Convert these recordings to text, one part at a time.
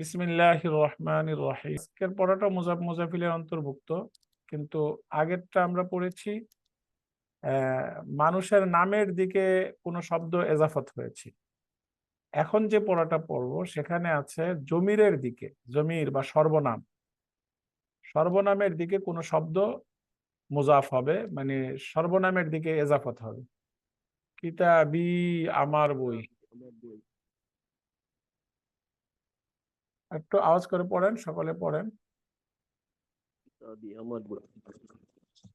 বিসমিল্লাহির রহমানির রহিম। আজকের পড়াটা মুজাফ মুজাফিলের অন্তর্ভুক্ত, কিন্তু আগেরটা আমরা পড়েছি মানুষের নামের দিকে কোনো শব্দ এজাফত হয়েছে। এখন যে পড়াটা পড়বো সেখানে আছে জমিরের দিকে, জমির বা সর্বনাম, সর্বনামের দিকে কোনো শব্দ মুজাফ হবে, মানে সর্বনামের দিকে এজাফত হবে। কিতাবি, আমার বই। একটু আওয়াজ করে পড়েন, সকলে পড়েন।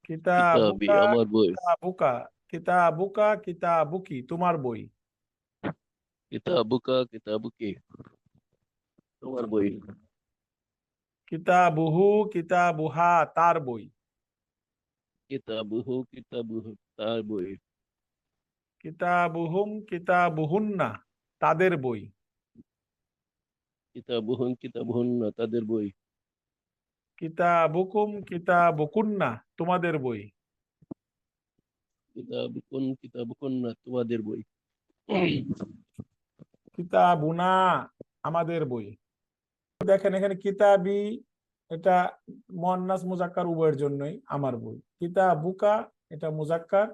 কিতাবুকা, আমার বই। কিতাবুকা, কিতাবুকা, কিতাবুকি, তোমার বই। কিতাবুকা কিতাবুকি, তোমার বই। কিতাবুহু, কিতাবুহা, তার বই। কিতাবুহু কিতাবুহু, তার বই। কিতাবুহুম, কিতাবুহুন্না, তাদের বই। কিতাবুহুম কিতাবুহুন্না, তাদের বই। কিতাবুকুম, কিতাবুকুন্না, তোমাদের বই। কিতাবুকুন কিতাবুকুন্না, তোমাদের বই। কিতাবুনা, আমাদের বই। দেখেন এখানে কিতাবি, এটা মুয়ান্নাস মুজাক্কার উভয়ের জন্যই আমার বই। কিতাবুকা, এটা মুজাক্কার,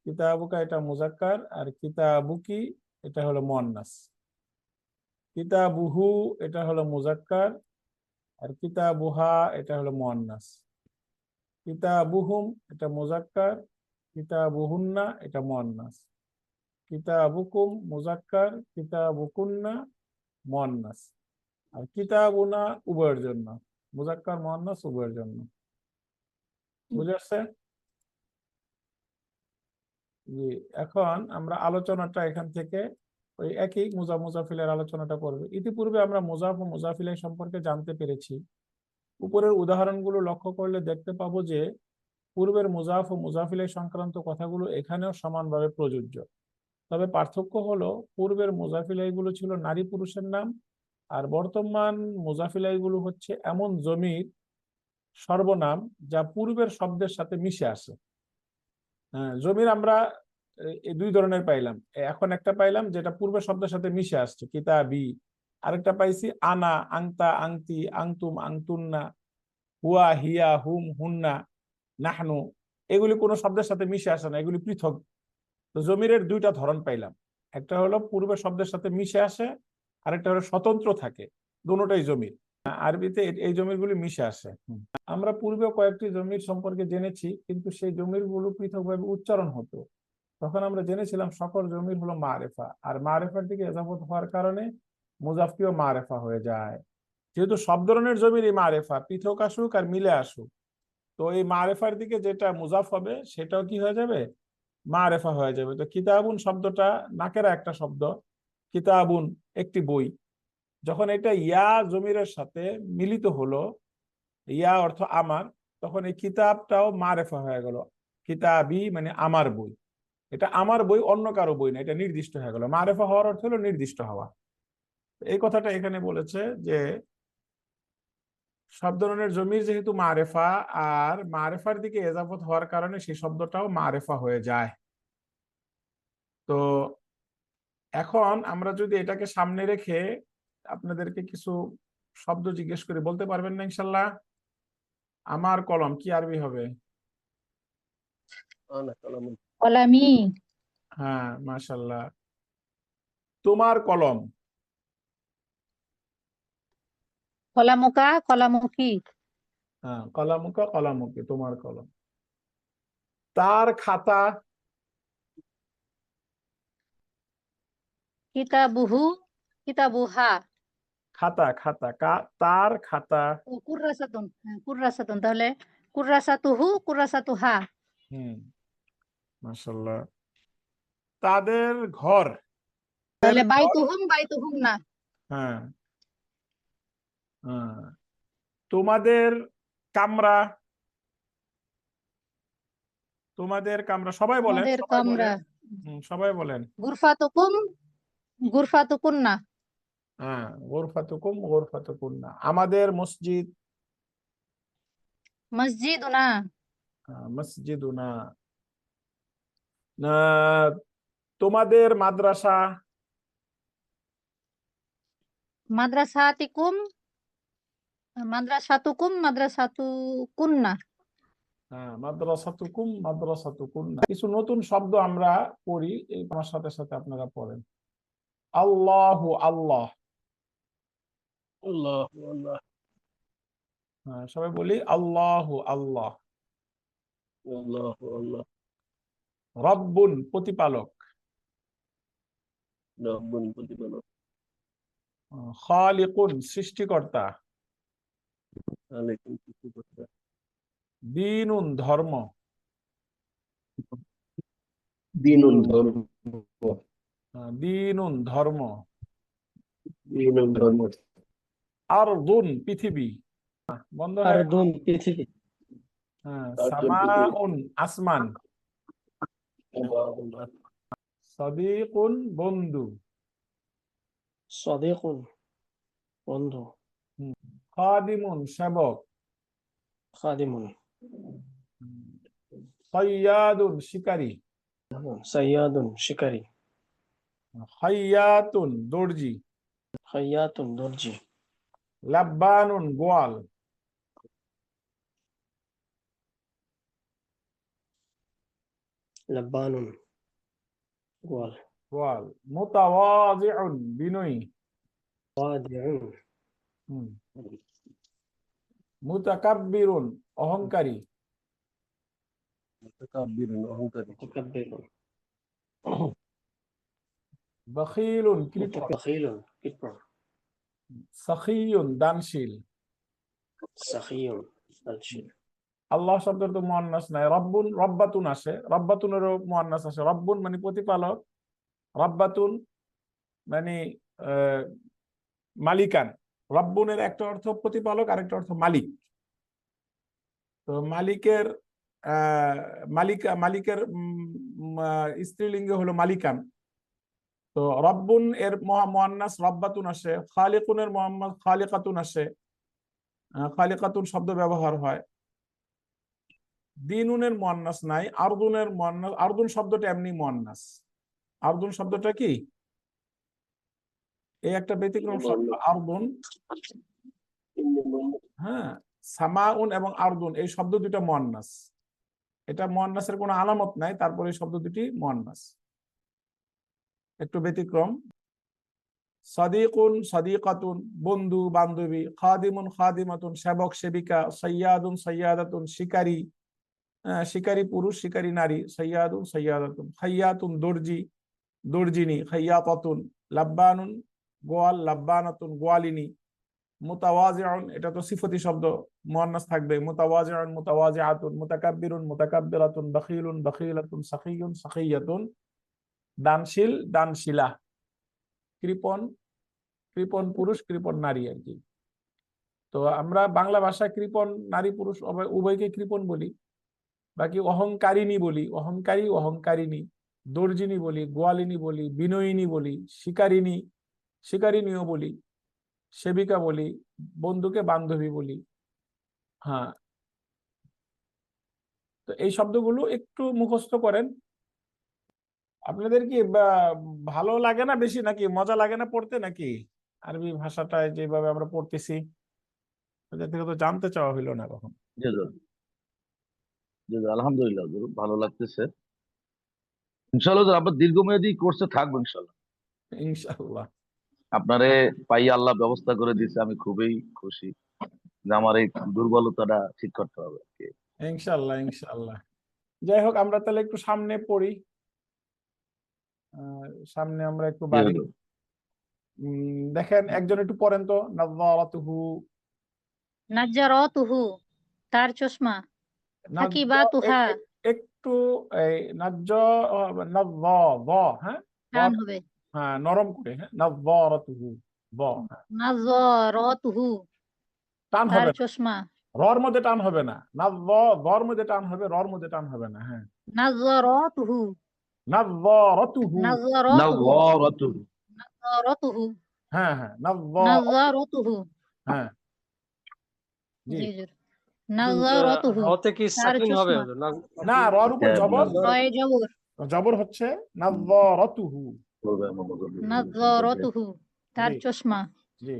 কিতাবুকা এটা মুজাক্কার, আর কিতাবুকি এটা হলো মুয়ান্নাস। কিতাবুহু এটা হলো মুজাক্কার, আর কিতাবুহা এটা হলো মুয়ান্নাস। কিতাবুহুম এটা মুজাক্কার, কিতাবুহুন্না এটা মুয়ান্নাস। কিতাবুকুম মুজাক্কার, কিতাবুকুন্না মুয়ান্নাস। আর কিতাবুনা উভয়ের জন্য, মুজাক্কার মুয়ান্নাস উভয়ের জন্য। বুঝে আসছে? জি। এখন আমরা আলোচনাটা এখান থেকে ওই একই মুজাফিলের আলোচনাটা করবে। ইতিপূর্বে আমরা মুজাফ ও মুজাফিলের সম্পর্কে জানতে পেরেছি। উপরের উদাহরণগুলো লক্ষ্য করলে দেখতে পাবো যে পূর্বের মুজাফ ও মুজাফিলের সংক্রান্ত কথাগুলো এখানেও সমানভাবে প্রযোজ্য। তবে পার্থক্য হলো পূর্বের মুজাফিলাইগুলো ছিল নারী পুরুষের নাম, আর বর্তমান মুজাফিলাইগুলো হচ্ছে এমন জমির সর্বনাম যা পূর্বের শব্দের সাথে মিশে আসে। জমির আমরা এই দুই ধরনের পাইলাম। এখন একটা পাইলাম যেটা পূর্বের শব্দের সাথে মিশে আসছে, কিতাবি। আরেকটা পাইছি আনা, আংতা, আংতি, আংতুম, আংতুন্না, হুয়া, হিয়া, হুম, হুন্না, নাহনু। এগুলি কোনো শব্দের সাথে মিশে আসে না, এগুলি পৃথক। তো জমিরের দুইটা ধরন পাইলাম, একটা হলো পূর্বের শব্দের সাথে মিশে আসে, আরেকটা হলো স্বতন্ত্র থাকে। দুটোটাই জমির। আরবিতে এই জমিরগুলি মিশে আসে। আমরা পূর্বে কয়েকটি জমির সম্পর্কে জেনেছি, কিন্তু সেই জমিরগুলো পৃথকভাবে উচ্চারণ হতো। তখন আমরা জেনেছিলাম সকল জমির হলো মারেফা, আর মারেফার দিকে এজাফত হওয়ার কারণে মুজাফটিও মারেফা হয়ে যায়। যেহেতু সব ধরনের জমিরই মারেফা, পৃথক আসুক আর মিলে আসুক, তো এই মারেফার দিকে যেটা মুজাফ হবে সেটাও কি হয়ে যাবে, মারেফা হয়ে যাবে। তো কিতাবুন শব্দটা নাকেরা একটা শব্দ, কিতাবুন একটি বই। যখন এটা ইয়া জমিরের সাথে মিলিত হলো, ইয়া অর্থ আমার, তখন এই কিতাবটাও মারেফা হয়ে গেল। কিতাবি মানে আমার বই। এটা আমার বই, অন্য কারো বই না, এটা নির্দিষ্ট হয়ে গেল। মারেফা হওয়ার অর্থ হলো নির্দিষ্ট হওয়া। এই কথাটা এখানে বলেছে যে সব ধরনের জমির যেহেতু মারেফা, আর মারেফার দিকে এজাফত হওয়ার কারণে সেই শব্দটাও মারেফা হয়ে যায়। তো এখন আমরা যদি এটাকে সামনে রেখে আপনাদেরকে কিছু শব্দ জিজ্ঞেস করি, বলতে পারবেন না ইনশাল্লাহ? আমার কলম কি আরবি হবে? কলামি। হ্যাঁ, মাশাল্লাহ। তোমার কলম? কলামুকা, কলামুখী। হ্যাঁ, কলামুকা, কলামুকি, তোমার কলম। তার খাতা? কিতাবুহু, কিতাবুহা। খাতা, খাতা, তার খাতা। ও কুররাসাতুন, হ্যাঁ, কুররাসাতুন, তাহলে কুররাসাতুহু, কুররাসাতুহা। হুম, মাশাল্লাহ। তাদের ঘর? তাহলে ঘর। বাইতুহুম, বাইতুহুম না। হ্যাঁ, হ্যাঁ। তোমাদের কামরা? তোমাদের কামরা, সবাই বলেন, আমাদের সবাই কামরা। বলেন। সবাই বলেন। গুরফাতুকুম, গুরফাতুকুন্না। হ্যাঁ, গোরফাতুকুম, গোরফাতুকুন্না। আমাদের মসজিদ? মসজিদুনা। মসজিদুনা। আহ, তোমাদের মাদ্রাসা? মাদ্রাসাতিকুম, মাদ্রাসাতুকুম, মাদ্রাসাতুকুন্না। হ্যাঁ, মাদ্রাসাতুকুম মাদ্রাসাতুকুন্না। কিছু নতুন শব্দ আমরা পড়ি, এই আমার সাথে সাথে আপনারা পড়েন। আল্লাহু আল্লাহ। আল্লাহ আল্লাহ হ্যাঁ, সবাই বলি আল্লাহু আল্লাহ। আল্লাহ আল্লাহ রব্বুন প্রতিপালক। রব্বুন প্রতিপালক খালিকুন সৃষ্টিকর্তা। আলাইকুম সৃষ্টিকর্তা দীনুন ধর্ম। দীনুন ধর্ম দীনুন ধর্ম। দীনুন ধর্ম আরদুন পৃথিবী। বন্ধ হয়ে আরদুন পৃথিবী, সামাউন আসমান। আল্লাহ সাদিকুন বন্ধু। সাদিকুন বন্ধু, খাদিমুন সেবক। খাদিমুন সাইয়াদুন শিকারী। সাইয়াদুন শিকারী, খাইয়াতুন দর্জি। খাইয়াতুন দর্জি, লাব্বানুন গোয়াল। লাব্বানুন গোয়াল, গোয়াল। মুতাওয়াজিউন বিনয়ী। ওয়াদিউন মুতাকাব্বিরুন অহংকারী। মুতাকাব্বিরুন অহংকারী মুতাকাব্বিরুন, বখিলুন কৃপণ। মুতাবাখিলুন কৃপণ, সখিয়ুন দানশীল। সাখিয়ুন দানশীল। আল্লাহ শব্দের তো মুয়ান্নাস নাই, রব্বুন রব্বাতুন আসে, রব্বাতুনেরও মুয়ান্নাস আসে। রব্বুন মানে প্রতিপালক, রব্বাতুন মানে মালিকান। রব্বুনের একটা অর্থ প্রতিপালক, আরেকটা অর্থ মালিক। তো মালিকের মালিকের স্ত্রীলিঙ্গ হলো মালিকান। তো রব্বুন এর মুয়ান্নাস রব্বাতুন আসে, খালিকুনের মুয়ান্নাস খালিকাতুন আসে, খালিকাতুন শব্দ ব্যবহার হয়। দিনুনের মুয়ান্নাস নাই, আরদুনের মুয়ান্নাস। আরদুন শব্দটা এমনি মুয়ান্নাস। আরদুন শব্দটা কি? এই একটা ব্যতিক্রম শব্দ আরদুন। হ্যাঁ, সামাউন এবং আরদুন এই শব্দ দুটো মুয়ান্নাস। এটা মুয়ান্নাসের কোনো আলামত নাই, তারপরে এই শব্দ দুটি মুয়ান্নাস, একটু ব্যতিক্রম। সাদিকুন সাদিকাতুন বন্ধু বান্ধবী। খাদিমুন খাদিমাতুন সেবক সেবিকা। সাইয়াদুন সাইয়াদাতুন শিকারী, শিকারী পুরুষ শিকারী নারী। সাইয়াদুন সাইয়াদাতুন। খাইয়াতুন দর্জি দর্জিনী। খাইয়াতাতুন। লাব্বানুন গোয়াল লাব্বানাতুন গোয়ালিনী। মুতাওয়াজিউন এটা তো সিফতি শব্দ, মুয়ান্নাস থাকবে। মুতাওয়াজিউন মুতাওয়াজিআতুন। মুতাকাব্বিরুন মুতাকাব্বিরাতুন। বখিলুন বখিলাতুন। সাখিয়ুন সাখিয়াতুন দানশীল দানশীলা। কৃপণ কৃপণ পুরুষ কৃপণ নারী আর কি। তো আমরা বাংলা ভাষায় কৃপণ নারী পুরুষ উভয়কে কৃপণ বলি। বাকি অহংকারিণী বলি, অহংকারী অহংকারিণী। দর্জিনী বলি, গোয়ালিনী বলি, বিনয়িনী বলি, শিকারিণী শিকারিণীও বলি, সেবিকা বলি, বন্ধুকে বান্ধবী বলি। হ্যাঁ, তো এই শব্দগুলো একটু মুখস্থ করেন। আপনাদের কি ভালো লাগে না বেশি, নাকি মজা লাগে না পড়তে, নাকি আরবি ভাষাটায় যেভাবে আমরা পড়তেছি ওদের থেকে তো জানতে চাওয়া হইলো না কখন। জি জি জি জি, আলহামদুলিল্লাহ হুজুর, ভালো লাগতেছে। ইনশাআল্লাহ হুজুর, আপনার দীর্ঘমেয়াদী কোর্সে থাকবো ইনশাআল্লাহ। ইনশাআল্লাহ। আপনারে পাইয়া আল্লাহ ব্যবস্থা করে দিয়েছে, আমি খুবই খুশি যে আমার এই দুর্বলতাটা ঠিক করতে হবে আর কি। ইনশাআল্লাহ ইনশাআল্লাহ। যাই হোক, আমরা তাহলে একটু সামনে পড়ি। সামনে আমরা একটু জি বাড়ি। হুজুর। দেখেন, একজন একটু পড়েন তো। নাযযারাতুহু। নাজ্জারাতুহু তার চশমা। হাকিবাতুহা একটু এই হ্যাঁ টান হবে। হ্যাঁ, নরম করে। হ্যাঁ, নাযযারাতুহু হ্যাঁ, নাযযারাতুহু টান তার হবে না, চশমা। রর মধ্যে টান হবে না। নাযযার মধ্যে টান হবে, রর মধ্যে টান হবে না। হ্যাঁ, নাযযারাতুহু নাযযারাতুহু। নাযযারাতুহু নাযযারাতু। নাযযারাতুহু হ্যাঁ হ্যাঁ, নাযযারাতুহু। হ্যাঁ জি। জি হুজুর। নাযযারাতুহু হতে কি তার সাকিন হবে চশমা। হুজুর? না, রর উপর হ্যাঁ, জবর। রয়ে জবর। জবর হচ্ছে নাযযারাতুহু। নাযযারাতুহু তার জি চশমা। জি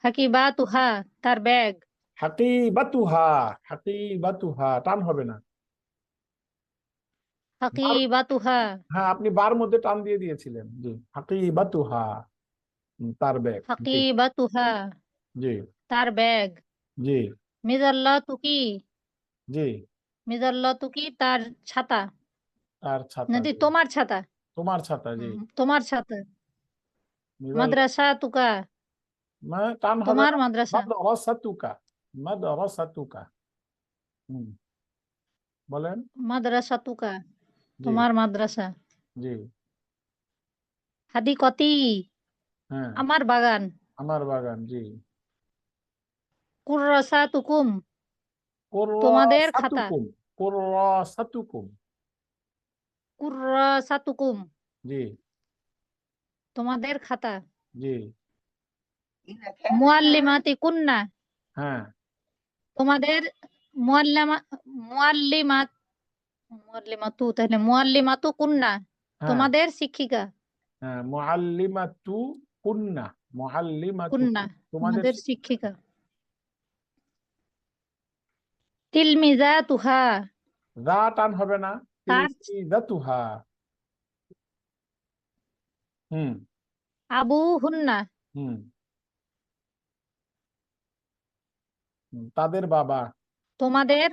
হাকিবাতুহা তার ব্যাগ, হাকিবাতুহা, হাকিবাতুহা টান হবে না। হাকিবাতুহা হ্যাঁ, আপনি বার মধ্যে টান দিয়ে দিয়েছিলেন। জি হাকিবাতুহা, তার ব্যাগ। জি হাকিবাতুহা জি তার ব্যাগ, জি মিজাল্লাতুকি, জি মিজাল্লাতুকি তার ছাতা, তার ছাতা। নাকি জি তোমার ছাতা, তোমার ছাতা। জি তোমার ছাতা, মিজাল, মাদ্রাসাতুকা টান হবে তোমার না। মাদ্রাসা, মাদ্রাসাতুকা, মাদ্রাসাতুকা। হুম, বলেন। মাদ্রাসাতুকা জি তোমার মাদ্রাসা, জি হাদিকতি হ্যাঁ, আমার বাগান, আমার বাগান। জি কুররাসাতুকুম তোমাদের খাতা, কুররাসাতুকুম, কুররাসাতুকুম। কুররাসাতুকুম জি তোমাদের খাতা, জি মুআল্লিমাতিকুন্না হ্যাঁ তোমাদের, মুআল্লামা মুআল্লিমাত মুআল্লিমাতু তাহলে মুআল্লিমাতুকুন্না হ্যাঁ তোমাদের শিক্ষিকা, হ্যাঁ, মুআল্লিমাতু কুন্না, মুআল্লিমাতু কুন্না তোমাদের তোমাদের শিক্ষিকা, তিলমিজাতুহা দা টান হবে না। তার তিলমিজাতুহা। হুম আবুহুন্না হুম তাদের বাবা। তোমাদের,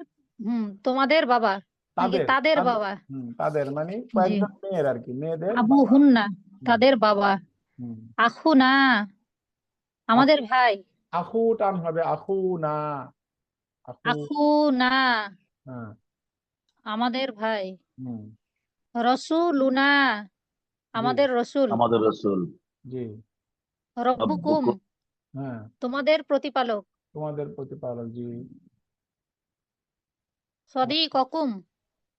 তোমাদের বাবা, নাকি তাদের তাদের তাদের বাবা, তাদের মানে জি, কয়েকজন মেয়ের আর কি, মেয়েদের বাবা। আবুহুন্না হুম তাদের বাবা, হুম আখুনা আমাদের ভাই, আখু টান হবে, আখু না, আখু। আখুনা হ্যাঁ আমাদের ভাই, হুম রসুলুনা জি আমাদের রসুল, আমাদের রসুল, জি রব্বুকুম রব্বুকুম হ্যাঁ তোমাদের প্রতিপালক, তোমাদের প্রতিপালক। জি সদীকুকুম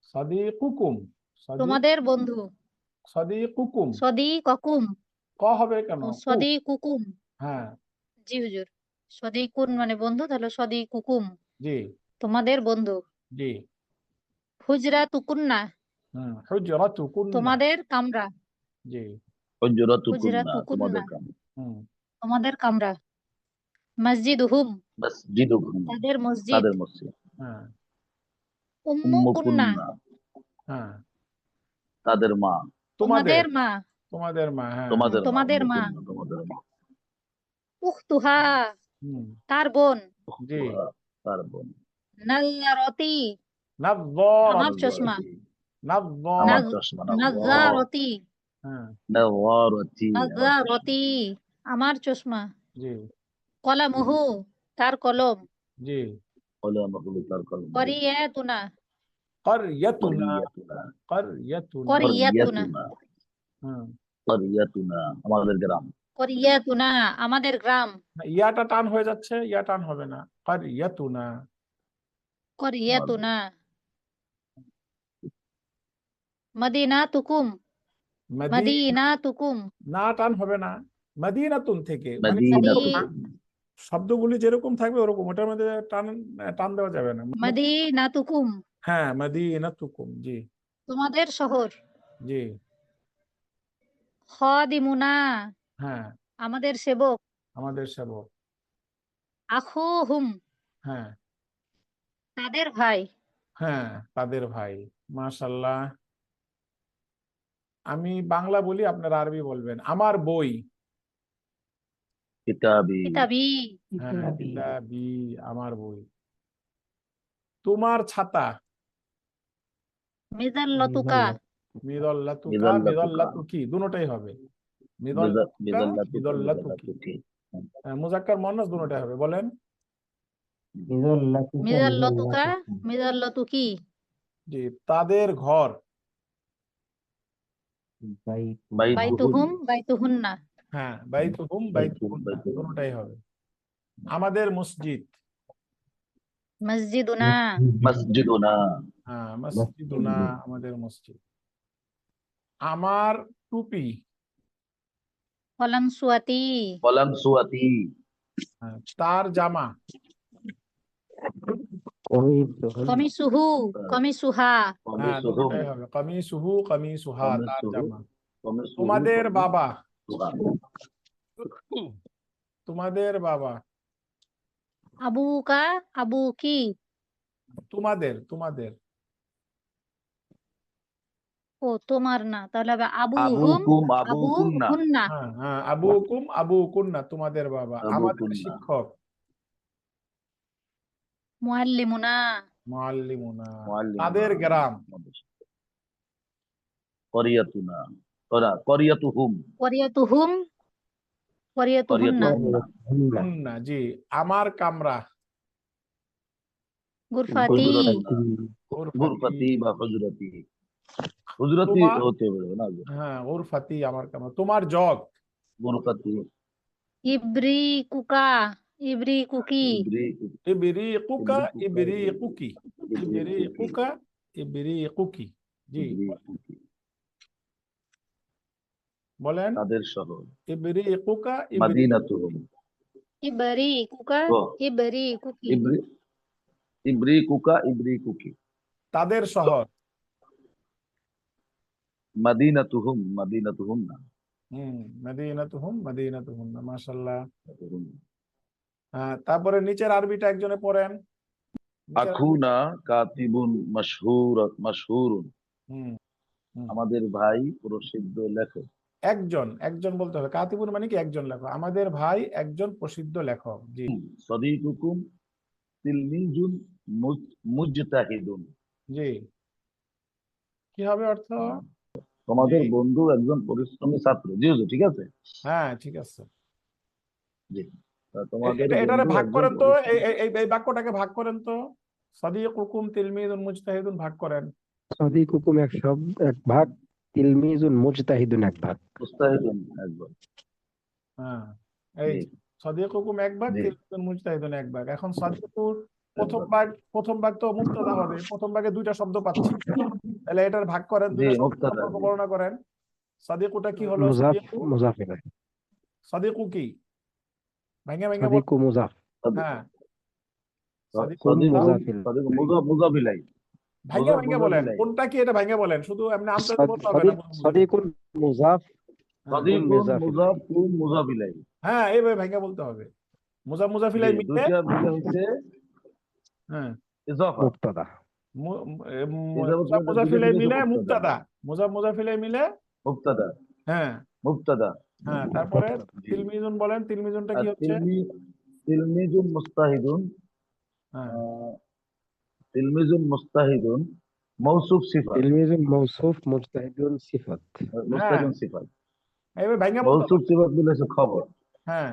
সাদিকুকুম, সাদিক, তোমাদের বন্ধু, সাদিকুকুম। সদীকুকুম ক হবে কেন? কু। সদীকুকুম হ্যাঁ জি হুজুর, সদীকুন মানে বন্ধু, তাহলে সদীকুকুম জি তোমাদের বন্ধু, জি হুজরাতুকুন্না হুজরাতুকুন্না। তোমাদের কামরা, জি হুজরাতুকুন্না হুজরাতুকুন্না তোমাদের কাম, হুম তোমাদের কামরা, মসজিদুহুম মসজিদুকুম তাদের মসজিদ, তাদের মসজিদ, হ্যাঁ উম্মুকুন্না উম্মুকুন্না হ্যাঁ তাদের মা, তোমাদের, তোমাদের মা, তোমাদের মা। হ্যাঁ তোমাদের মা, তোমাদের মা, উম্মুকুন্না তোমাদের মা, উখতুহা হুম তার বোন, জি উখতুহা তার বোন, নাযরাতি আমার নাযরাতি, চশমা, নাযরাতি আমার নাযরাতি। চশমা, নাযরাতি হ্যাঁ নাযরাতি আমার চশমা, নাযরাতি আমার চশমা, জি কলামুহু তার কলম, জি কলামুহু তার কলম, করিয়াতুনা ক্বরিয়াতুনা, করিয়াতুনা ক্বরিয়াতুনা। করিয়াতুনা করিয়াতুনা হুম করিয়াতুনা আমাদের গ্রাম, করিয়াতুনা আমাদের গ্রাম, ইয়াটা টান হয়ে যাচ্ছে, ইয়া টান হবে না। ক্বরিয়াতুনা। আমাদের করিয়াতুনা মদিনাতুকুম মদিনা, মদিনাতুকুম না টান হবে না। মদিনাতুন থেকে মানে মদি মদিনাতুকুম, শব্দগুলি যেরকম থাকবে ওরকম, ওটার মধ্যে টান টান দেওয়া যাবে না। মদিনাতুকুম হ্যাঁ মদিনাতুকুম। জি তোমাদের শহর, জি খাদিমুনা হ্যাঁ আমাদের সেবক, আমাদের সেবক। আখুহুম হ্যাঁ তাদের ভাই, হ্যাঁ তাদের ভাই। মাশাআল্লাহ। আমি বাংলা বলি, আপনারা আরবি বলবেন। আমার বই। কিতাবি কিতাবি হ্যাঁ কিতাবি, আমার বই। তোমার ছাতা। মিজাল্লাতুকা মিদল্লাতুকা, মিদাল্লাতুকা মিদল্লাতুকি দুটোটাই হবে। মিদল্লাতুকা, মিদাল্লাতুকা মিদল্লাতুকি। মিদাল্লাতুকি মুজাক্কার মুয়ান্নাস দুটোটাই হবে, বলেন। মিজাল্লাতুকা মিজাল্লাতুকি জি তাদের ঘর। বাইতুহুম বাইতুহুম বাইতুহুন্না হ্যাঁ বাইতুহুম, বাইতুহুন্না বাইতুহুম দুটোটাই হবে। আমাদের মসজিদ। মসজিদুনা মসজিদুনা হ্যাঁ মসজিদুনা আমাদের মসজিদ। আমার টুপি। কলামসুয়াতি কলামসুয়াতি হ্যাঁ, তার জামা। কমিসুহু কমিসুহা হ্যাঁ কমিসুহুম দুটোটাই হবে, কামিসুহু কামিসুহা তার কমিসুহু জামা। কমিসুহু তোমাদের বাবা। কমিসুহা তোমাদের বাবা, আবুকা, আবুকি, তোমাদের তোমাদের ও তোমার না, তাহলে হবে আবুহুম, আবুকুম আবুকুন্না আবুহুন্না, হ্যাঁ হ্যাঁ, আবুকুম আবুকুন্না, তোমাদের বাবা, আমাদের আবুকুন্না শিক্ষক, মুআল্লিমুনা, মুআল্লিমুনা, মুআল্লিমুনা তাদের গ্রাম, করিয়াতুনা করিয়াতুহুম ওয়ারিয়াতুহুম, ওয়ারিয়াতুহুন্না, করিয়াতুহুন্না হুন্না, জি, আমার কামরা, গুরফাতি, গুরফাতি, গুরফাতি বা হুজরাতি হুজরাতি তোমার, হতে পারে না হ্যাঁ গুরফাতি আমার কামরা, তোমার জগ, গুরফাতি ইব্রিকুকা, ইব্রিকুকি, ইবরিকুকা, ইবরিকুকি, ইবরিকুকা, ইবরিকুকি, জি বলেন, তাদের শহর ইবরিকুকা, মাদিনাতুহুম ইবরিকুকা, ও ইবরিকুকি, ইব্রিকুকা ইব্রিকুকি তাদের শহর, মাদিনাতুহুম না মদিনাতুহুম মদিনাতুহুন্না, মাশাআল্লাহ। তারপরে নিচের আরবিটা একজনে পড়েন, নিচের আখুনা কাতিবুন মাশহুরুন হুম হুম। আমাদের ভাই প্রসিদ্ধ লেখক একজন একজন বলতে হবে, কাতিবুন মানে কি একজন লেখক, আমাদের ভাই একজন প্রসিদ্ধ লেখক, জি সদীকুকুম তিলমিজুন মুজতাহিদুন জি, কি হবে অর্থ? তোমাদের জি, বন্ধু একজন পরিশ্রমী ছাত্র জি হুজুর ঠিক আছে হ্যাঁ ঠিক আছে। জি তোমাদের এটারে বন্ধু ভাগ একজন করেন তো, এই পরিশ্রমী এই এই এই বাক্যটাকে ভাগ করেন তো, সাদিকুকুম তিলমিদুন মুজতাহিদুন ভাগ করেন। সাদিকুকুম এক ভাগ, তিলমিজুন মুজতাহিদুন এক ভাগ। মুস্তাহিদুন একজন হ্যাঁ, এই জি যে সাদিকুকুম এক ভাগ, জি তিলমিদুন মুজতাহিদুন এক ভাগ। এখন সাদিকুর একজন প্রথম ভাগ তো মুক্তাদা হবে, প্রথম ভাগে দুইটা শব্দ পাচ্ছি, তাহলে এটার ভাগ করেন, জি দুইটা শব্দ মুক্তাদা সম্পর্ক বর্ণনা করেন। সাদিকুটা কি হলো? মুজাফ, মুজাফির, সাদিকু কি ভেঙে ভেঙে বল। সাদিকু মুজাফ, হ্যাঁ, সাদিকু কুম মুজাফ, মুজাফিল, মুজাবিলাই ভেঙে ভেঙে বলেন, কোনটা কি এটা ভেঙে বলেন, শুধু এমনি আনসার বলতে হবে না। সাদিকুন মুজাফ, হ্যাঁ, সাদিকুন মুজাফিলাই। মুজাবিলাই হ্যাঁ এইভাবে ভেঙে বলতে হবে। মুজাফিলাই মিলে, দুইটা মিলে হচ্ছে হ্যাঁ, ইজাফা মুক্তাদা, দুইটা মুজাফিলাই মিলে মিলে হচ্ছে মুক্তাদা মুক্তাদা, মুজাফিলাই মিলে, মুক্তাদা হ্যাঁ মুক্তাদা হ্যাঁ। তারপরে জি তিলমিজুন বলেন, তিলমিজুনটা আর কি হচ্ছে? তিলমিজুন মুস্তাহিদুন হ্যাঁ, তিলমিজুন মুস্তাহিদুন মৌসুফ সিফাত তিলমিজুন মৌসুফ, মুজতাহিদুন সিফাত। হ্যাঁ, মুস্তাহিদুন সিফাত এইভাবে ভেঙে বলতে মৌসুফ হবে। সিফাত মিলে হচ্ছে খবর হ্যাঁ,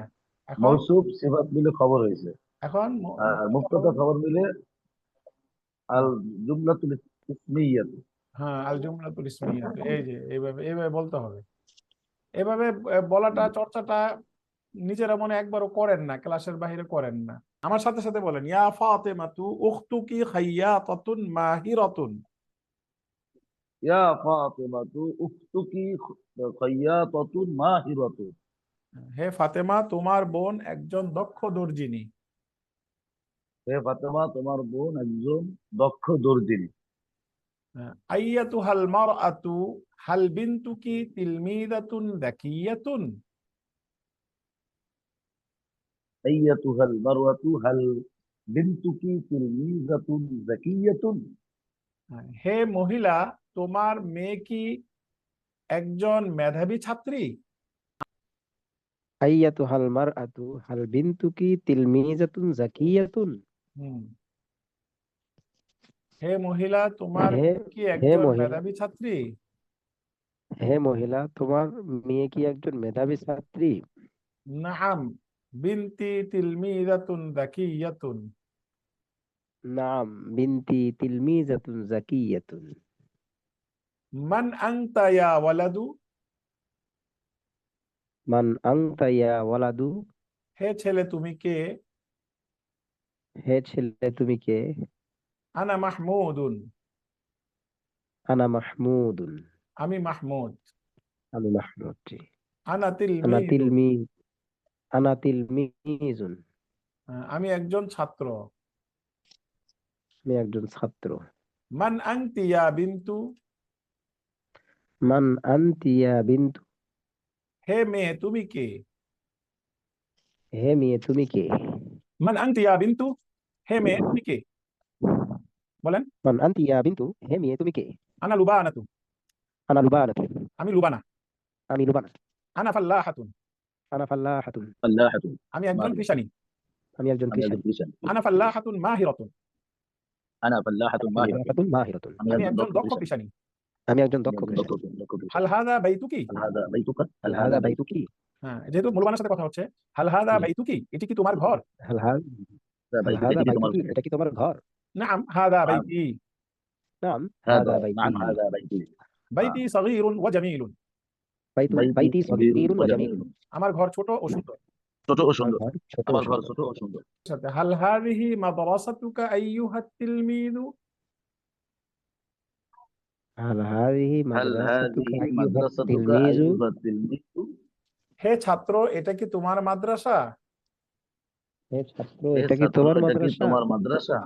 এখন মৌসুফ সিফাত মিলে খবর হয়েছে এখন আর মুক্তাদা খবর মিলে আল জুমলাতুল ইসমিয়াত হ্যাঁ, আল জুমলাতুল ইসমিয়া, এই যে এইভাবে এইভাবে বলতে হবে। এভাবে বলাটা, চর্চাটা নিজেরা মনে একবারও করেন না, ক্লাসের বাইরে করেন না। আমার সাথে সাথে বলেন, ইয়া ফাতেমাতু উখতুকি খাইয়াতাতুন মাহিরাতুন। ইয়া ফাতিমাতু উখতুকি খাইয়াতাতুন মাহিরাতুন হে ফাতেমা, তোমার বোন একজন দক্ষ দর্জিনী। হে ফাতেমা তোমার বোন একজন দক্ষ দর্জিনী আইয়াতুহাল মারআতু হাল বিনতুকি তিলমিদাতুন যাকিয়াতুন। আইয়াতুহাল মারওয়াতু হাল বিনতুকি তিলমিজাতুন যাকিয়াতুন হে মহিলা, তোমার মেয়ে কি একজন মেধাবী ছাত্রী? আইয়াতুহাল মারআতু হাল বিনতুকি তিলমিজাতুন যাকিয়াতুন। হুম, হে মহিলা, তোমার হে মেয়ে কি হে একজন মহিলা, মেধাবী ছাত্রী? হে মহিলা, তোমার মেয়ে কি একজন মেধাবী ছাত্রী? নাআম বিনতি তিলমিদাতুন যাকিয়াতুন। নাম, বিনতি তিলমিজাতুন যাকিয়াতুন। মান আনতা ইয়া ওয়ালাদু। মান আনতা ইয়া ওয়ালাদু, হে ছেলে তুমি কে? হে ছেলে তুমি কে? আনা মাহমুদুন। আনা মাহমুদুন, আমি মাহমুদ। আমি মাহমুদ। জি। আনা আনা তিলমিদুন। তিলমি, আনা তিলমিজুন, আমি একজন ছাত্র। আমি একজন ছাত্র। মান আনতি ইয়া বিনতু। মান আনতি ইয়া বিনতু, হে মেয়ে তুমি কে? হে মেয়ে তুমি কে? মান আনতি ইয়া বিন্তু, হে মেয়ে তুমি কে? বলেন। মান আনতি ইয়া বিন্তু, হে মেয়ে তুমি কে? আনা লুবানাতু, আনা লুবানাতু, আমি লুবানা। আমি লুবানা। আনা ফাল্লাহাতুন, আনা ফাল্লাহাতুন, আল্লাহাতুন, আমি একজন কৃষানী। আমি একজন আমি একজন কৃষানী। কৃষাণ। আনা ফাল্লাহাতুন মাহিরাতুন, আনা ফাল্লাহাতুন আনা মাহিরাতুন, ফাল্লাহাতুন মাহিরাতুন, আমি আমি একজন একজন দক্ষ দক্ষ কৃষাণ। কৃষানী। আমি একজন আমি দক্ষ একজন কৃষানী। দক্ষ কৃষাণ। হাল হাদা বাইতুকি, হাল হাদা বাইতুকা, হাল হাদা বাইতুকি, হ্যাঁ যেহেতু মুলবানার সাথে কথা হচ্ছে, হাল হাদা জি। বাইতুকি, এটি কি তোমার ঘর? হাল হাল হাল বাইতুকা, হাদা এটি কি তোমার বাইতুকি, ঘর? এটা কি তোমার ঘর? নাম হাদা নাম বাইতি, নাম হাদা, হাদা বাইতি, নাম হাদা বাইতি। বাইতি সগীরুন ওয়া জামিলুন, বাইতি সগীরুন ওয়া জামিল, জামিলুন, আমার ঘর ছোট ও সুন্দর। ছোট ও আমার সুন্দর। ঘর ছোট ও আমার ঘর সুন্দর। ছোট ও সুন্দর। সাথে হাল হাদিহি মাদ্রাসাতুকা আইয়ুহাত তিলমিযু, হাল হাদিহি হাল মাদ্রাসাতুকা হাদিহি আইয়ুহাত মাদ্রাসাতুকা তিলমিযু, আইয়ুহাত তিলমিযু, হে ছাত্র এটা কি তোমার মাদ্রাসা? হে ছাত্র হে এটা কি ছাত্র, তোমার এটা কি মাদ্রাসা? তোমার মাদ্রাসা?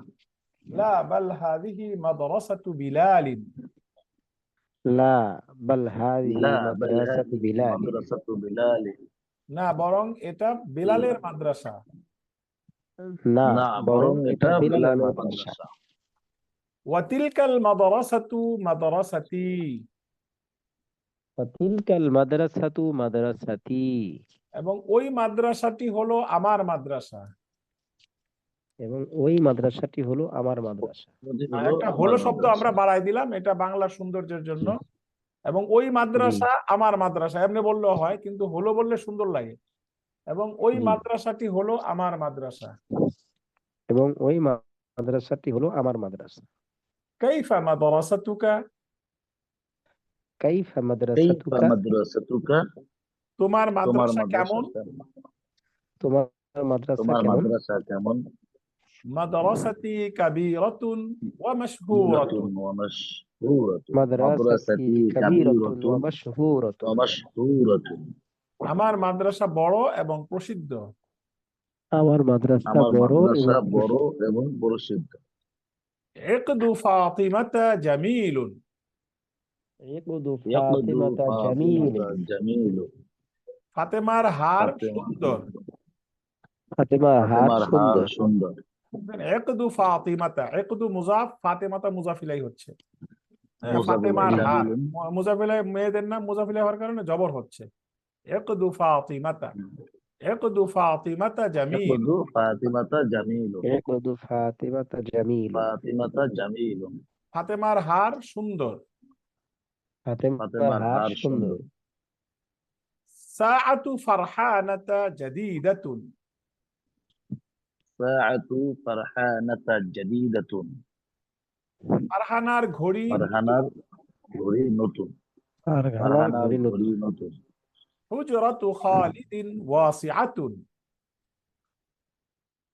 লা বাল হাদিহি মাদ্রাসাতু বিলালিন, লা বাল হাদিহি লা বাল মাদ্রাসাতু হাদিহি বিলাল, মাদ্রাসাতু বিলাল, না বরং এটা বিলালের মাদ্রাসা। না না বরং বরং এটা এটা বিলালের বিলালের মাদ্রাসা। মাদ্রাসা। ওয়া তিলকাল মাদ্রাসাতু মাদ্রাসাতি, ফাতিলকাল মাদ্রাসাতু মাদ্রাসাতি, এবং ওই মাদ্রাসাটি হলো আমার মাদ্রাসা। এবং ওই মাদ্রাসাটি হলো আমার মাদ্রাসা। এটি হলো একটা আমার হলো শব্দ মাদ্রাসা। আমরা বাড়াই দিলাম, এটা বাংলার সৌন্দর্যের জন্য। এবং ওই জি মাদ্রাসা আমার মাদ্রাসা এমনি বললেও হয়, কিন্তু হলো বললে সুন্দর লাগে। এবং ওই জি। মাদ্রাসাটি হলো আমার মাদ্রাসা। এবং ওই মাদ্রাসাটি হলো আমার মাদ্রাসা। কাইফা মাদ্রাসাতুকা, কাইফা কাইফা মাদ্রাসাতুকা, মাদ্রাসাতুকা, তোমার তোমার মাদ্রাসা মাদ্রাসা কেমন? কেমন? তোমার মাদ্রাসা তোমার কেমন? মাদ্রাসা কেমন? মাদ্রাসাতি কাবীরাতুন ওয়া কাবীরাতুন মাশহুরাতুন, ওয়া মাশহুরাতুন, মাদ্রাসাতি মাদ্রাসাতি কাবীরাতুন ওয়া কাবীরাতুন মাশহুরাতুন, ওয়া মাশহুরাতুন, আমার মাদ্রাসা বড় এবং প্রসিদ্ধ। আমার মাদ্রাসা আমার বড় মাদ্রাসা এবং বড় প্রসিদ্ধ। এবং প্রসিদ্ধ। ইকদু ফাতিমাতা জামিলুন, ইয়াকুদু ইয়াকদু ফাতিমাতা ফাতিমাতা জামিলুন, জামিলু, ফাতেমার হার ফাতেমা, সুন্দর। ফাতিমার হার ফাতেমার হার সুন্দর। সুন্দর। ইকদু ফাতিমাতা, ইকদু মুজাফ, ফাতেমাতা মুজাফিলাই হচ্ছে। হ্যাঁ, মুজাফিল ফাতেমার জি হার, জামিলুন, মুজাফিলাই মেয়েদের নাম মুজাফিলাই হওয়ার কারণে জবর হচ্ছে। ইকদু ফাতিমাতা, ইকদু ফাতিমাতা জামিল, ইয়াকদু ফাতিমাতা জামিলু, ইয়াকুদু ফাতিমাতা জামিলুন, ফাতিমাতা জামিলু, ফাতেমার হার সুন্দর। ফাতিমার ফাতেমার হার হার সুন্দর। সুন্দর। সাআতু ফারহানাতা জাদিদাতুন, সাআতু ফারহানাতা জাদিদাতুন, ফারহানার ঘড়ি নতুন। ফারহানার ঘড়ি নতুন, ফারহানার ফারহানার ঘড়ি ঘড়ি নতুন। নতুন। হুজরাতু খালিদিন ওয়াসিআতুন,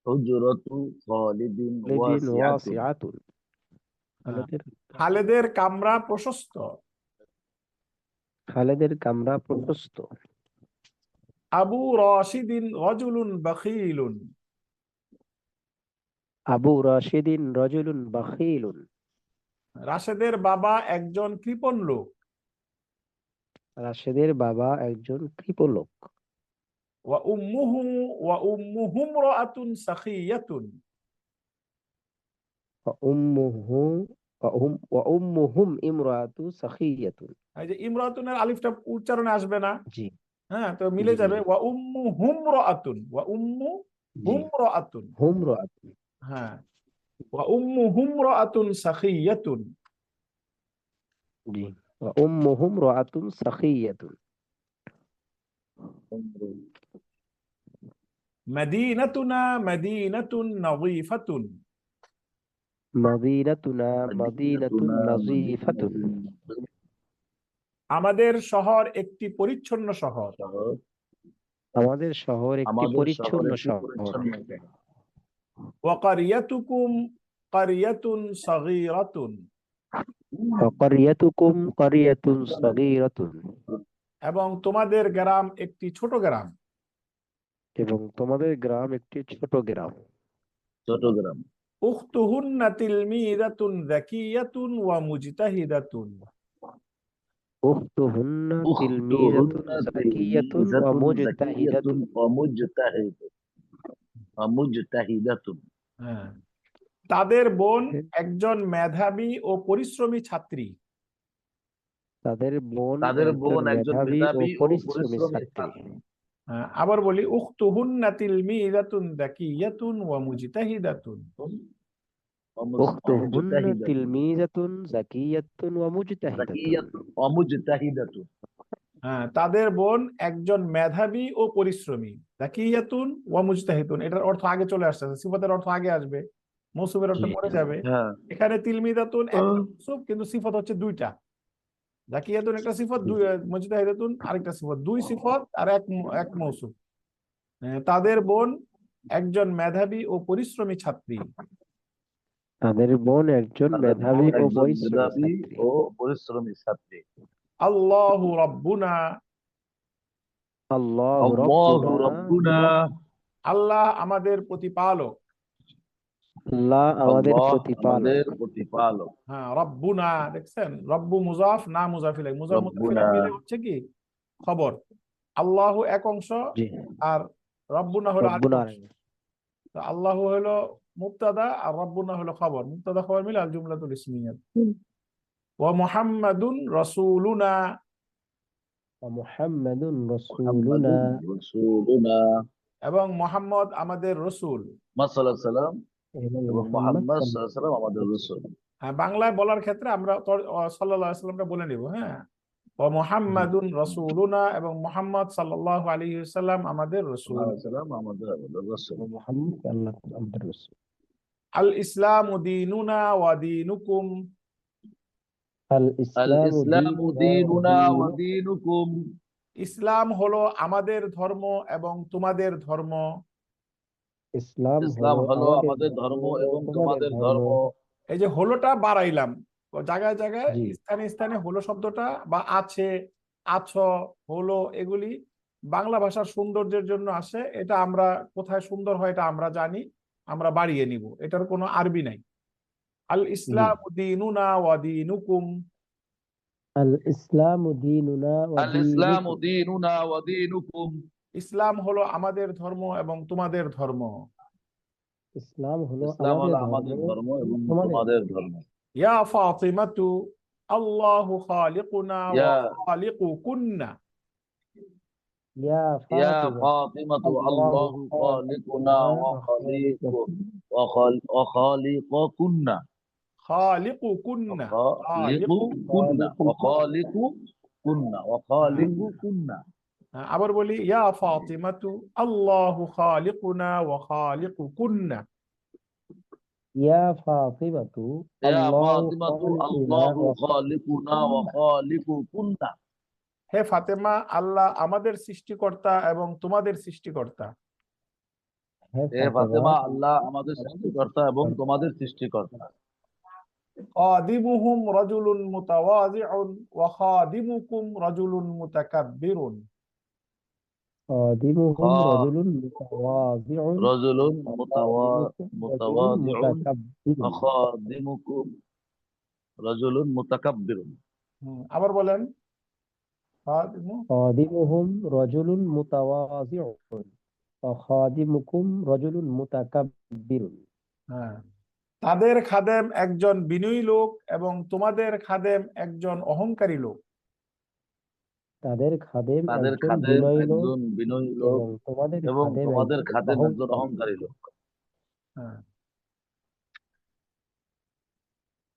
হুজরাতু খালিদিন খালিদিন ওয়াসিআতুন, ওয়াসিআতুন, খালিদের খালেদের কামরা প্রশস্ত। খালেদের কামরা প্রশস্ত। আবু রাশিদিন রাজুলুন বখীলুন, আবু রাশিদিন রাজুলুন বাখীলুন, রাশেদের বাবা একজন কৃপণ লোক। রাশেদের বাবা একজন কৃপলোক। ওয়া উম্মুহু ওয়া উম্মুহু ইমরাআতুন সাখিয়াতুন, ওয়া উম্মুহুম ইমরাতু সাখিয়াতুন। এই যে ইমরাতুনের আলিফটা উচ্চারণে আসবে না, জি হ্যাঁ তো মিলে জি যাবে। ওয়া উম্মুহু ইমরাআতুন, ওয়া উম্মুহু জি, ইমরাআতুন, হুম রাতুন, হ্যাঁ ওয়া উম্মুহু ইমরাআতুন সাখিয়াতুন। জি, ওয়া উম্মুহুম রাআতুন সাখিয়াতুন। মাদিনাতুনা মাদিনাতুন নযীফাতুন, মাদিনাতুনা মাদিনাতুন মদিনাতুনা নাযীফাতুন। মদিনাতুন, আমাদের শহর একটি পরিচ্ছন্ন শহর। শহর, আমাদের শহর একটি আমাদের শহর পরিচ্ছন্ন একটি শহর। পরিচ্ছন্ন শহর। ওয়া ক্বরিয়াতুকুম ক্বরিয়াতুন সগীরাতুন, ওয়া ক্বরিয়াতুকুম ক্বরিয়াতুন সগীরাতুন, এবং তোমাদের গ্রাম একটি ছোট গ্রাম। এবং তোমাদের গ্রাম একটি ছোট গ্রাম। চট্টগ্রাম। উখতুহুন্না তিলমিযাতুন যাকিয়াতুন ওয়া মুজতাহিদাতুন, উখতুহুন্না তিলমিযাতুন উখতুহুন্না যাকিয়াতুন ওয়া তিলমিযাতুন মুজতাহিদাতুন, যাকিয়াতুন ওয়া মুজতাহিদাতুন, মুজতাহিদাতুন। হ্যাঁ, তাদের বোন একজন মেধাবী ও পরিশ্রমী ছাত্রী। তাদের বোন তাদের বোন একজন মেধাবী ও মেধাবী ও পরিশ্রমী পরিশ্রমী ছাত্রী। ছাত্রী। হ্যাঁ, আবার বলি উখতুহুন্না তিলমিযাতুন যাকিয়াতুন ওয়া মুজতাহিদাতুন। উখতুহুন্না মুজতাহিদাতুন। তিলমিযাতুন যাকিয়াতুন ওয়া মুজতাহিদাতুন। যাকিয়াতুন ওয়া মুজতাহিদাতুন। হ্যাঁ, তাদের বোন একজন মেধাবী ও পরিশ্রমী। যাকিয়াতুন ওয়া মুজতাহিদুন, এটার অর্থ আগে চলে আসছে, সিফাতের অর্থ আগে আসবে, মৌসুফের অর্থ জি। পরে যাবে। হ্যাঁ, এখানে তিলমিদাতুন একটা মৌসুফ, কিন্তু সিফাত হচ্ছে দুইটা। যাকিয়াতুন একটা সিফাত, মুজতাহিদাতুন আরেকটা সিফাত, দুই সিফাত আর এক মৌসুফ। তাদের বোন একজন মেধাবী ও পরিশ্রমী ছাত্রী। তাদের বোন একজন তাদের মেধাবী বোন ও একজন পরিশ্রমী মেধাবী ছাত্রী। ও পরিশ্রমী ছাত্রী। আল্লাহু রাব্বুনা, আল্লাহু আল্লাহু রাব্বুনা, রাব্বুনা, আল্লাহ আমাদের প্রতিপালক। আল্লাহ আমাদের আল্লাহ প্রতিপালক। আমাদের প্রতিপালক। হ্যাঁ, রব্বুনা, দেখছেন রব্বু মুজাফ না মুজাফিলাই, মুজাফ মুজাফিলাই রব্বুনা। মিলে হচ্ছে কি খবর। আল্লাহ এক অংশ জি, আর রব্বুনা হলো আরেক রব্বুনা। অংশ। তো আল্লাহ হলো মুবতাদা আর রব্বুনা হলো খবর, মুবতাদা খবর মিলে আল জুমলাতুল ইসমিয়া। ওয়া মুহাম্মাদুন রাসূলুনা, মুহাম্মাদুন মুহাম্মাদুন রাসূলুনা, রাসূলুনা। এবং মুহাম্মদ আমাদের রসুল। মুহাম্মদ সাল্লাল্লাহু আলাইহি সাল্লাম এবং এবং মুহাম্মদ মুহাম্মদ সাল্লাল্লাহু আলাইহি সাল্লাম আমাদের রাসূল। হ্যাঁ, বাংলায় বলার ক্ষেত্রে আমরা সাল্লাল্লাহু আলাইহি সাল্লামটা বলে নিব। হ্যাঁ, ওয়া মুহাম্মাদুন রাসূলুনা, এবং মুহাম্মদ সাল্লাল্লাহু আলাইহি ওয়াসাল্লাম আমাদের রসুল। সাল্লাল্লাহু আলাইহি সাল্লাম আমাদের রাসূল। মুহাম্মদ আমাদের রাসূল। আল ইসলামু দীনুনা ওয়া দীনুকুম, আল আল ইসলামু ইসলামু দীনুনা ওয়া দীনুকুম। ইসলাম হলো আমাদের ধর্ম এবং তোমাদের ধর্ম। ইসলাম ইসলাম হলো আমাদের আমাদের ধর্ম এবং তোমাদের তোমাদের ধর্ম। এই যে হলোটা বাড়াইলাম, জায়গায় জায়গায় জি। স্থানে স্থানে হলো শব্দটা বা আছে, আছো, হলো, এগুলি বাংলা ভাষার সৌন্দর্যের জন্য আসে। এটা আমরা কোথায় সুন্দর হয় এটা আমরা জানি, আমরা বাড়িয়ে নিব, এটার কোনো আরবি নাই। আল ইসলাম দীনুনা ওয়া দীনুকুম, আল ইসলামু দীনুনা ওয়া আল ইসলামু দীনুকুম। দীনুনা ওয়া দীনুকুম। ইসলাম হলো আমাদের ধর্ম এবং তোমাদের ধর্ম। ইসলাম হলো ইসলাম হলো আমাদের আমাদের ধর্ম এবং তোমাদের তোমাদের ধর্ম। ইয়া ফাতিমাতু আল্লাহু খালিকুনা ওয়া ইয়া খালিকুকুন্না, ইয়া ইয়া ফাতিমা ফাতিমাতু আল্লাহু খালিকুনা ওয়া খালিকুকুন্না। খালিকুকুন্না, খালিকুকুন্না ওয়া খালিকুকুন্না ওয়া খালিকুকুন্না। আবার বলি ইয়া ফাতিমাতু আল্লাহু খালিকুনা ওয়া খালিকুকুন্না। ইয়া ফাতিমাতু ইয়া আল্লাহু ফাতিমাতু খালিকুনা আল্লাহু ওয়া খালিকুনা ওয়া খালিকুকুন্না। হে ফাতেমা, আল্লাহ আমাদের সৃষ্টিকর্তা এবং তোমাদের সৃষ্টিকর্তা। হে হে ফাতেমা, আল্লাহ আমাদের সৃষ্টিকর্তা এবং তোমাদের সৃষ্টিকর্তা। খাদিমুহুম রাজুলুন মুতাওয়াজিউন ওয়া খাদিমুকুম রাজুলুন মুতাকাব্বিরুন। খাদিমুহুম রাজুলুন মুতাওয়াজিউন রাজুলুন খাদিমুকুম রাজুলুন মুতাওয়াজিউন মুতাকাব্বিরুন। ওয়া খাদিমুকুম রাজুলুন মুতাকাব্বিরুন। আবার বলেন, খাদিমু, খাদিমুহুম রাজুলুন মুতাওয়াজিউন ওয়া খাদিমুকুম রাজুলুন মুতাকাব্বিরুন। হ্যাঁ, তাদের খাদেম একজন বিনয়ী লোক এবং তোমাদের খাদেম একজন অহংকারী লোক। তাদের খাদেম তাদের একজন খাদেম বিনয়ী লোক একজন বিনয়ী লোক এবং তোমাদের এবং খাদেম তোমাদের একজন খাদেম একজন অহংকারী। অহংকারী লোক। হ্যাঁ,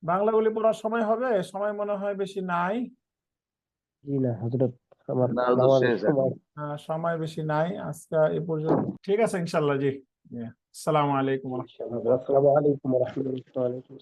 বাংলাগুলি পড়ার সময় হবে, সময় মনে হয় বেশি নাই। জি না হযরত, আমার না, ওদের নামাজের শেষ সময়। সময় বেশি নাই আজকে এ পর্যন্ত। ঠিক আছে ইনশাল্লাহ। জি, আসসালামু আলাইকুম। আসসালামু আলাইকুম ওয়া রাহমাতুল্লাহি ওয়া বারাকাতুহু।